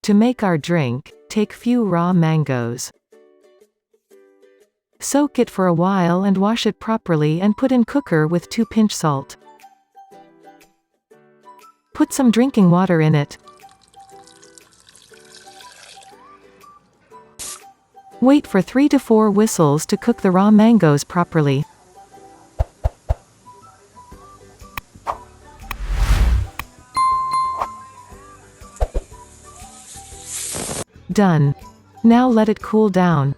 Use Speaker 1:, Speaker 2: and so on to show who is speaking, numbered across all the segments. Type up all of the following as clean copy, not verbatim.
Speaker 1: To make our drink, take few raw mangoes. Soak it for a while and wash it properly and put in cooker with 2 pinch salt. Put some drinking water in it. Wait for 3 to 4 whistles to cook the raw mangoes properly. Done. Now let it cool down.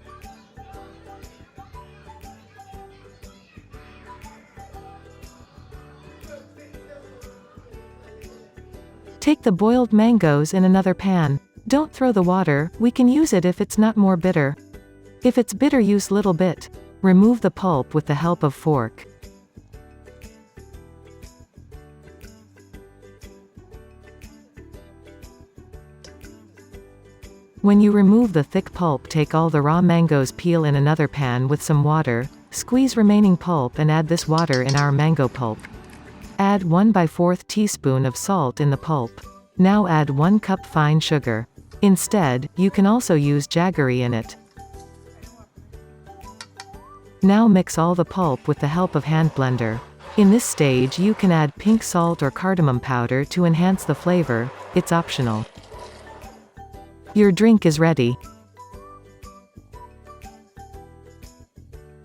Speaker 1: Take the boiled mangoes in another pan. Don't throw the water, we can use it if it's not more bitter. If it's bitter, use little bit. Remove the pulp with the help of fork. When you remove the thick pulp, take all the raw mangoes, peel in another pan with some water, squeeze remaining pulp and add this water in our mango pulp. Add 1/4 teaspoon of salt in the pulp. Now add 1 cup fine sugar. Instead, you can also use jaggery in it. Now mix all the pulp with the help of hand blender. In this stage you can add pink salt or cardamom powder to enhance the flavor, it's optional. Your drink is ready.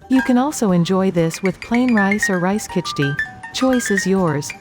Speaker 1: You can also enjoy this with plain rice or rice khichdi. Choice is yours.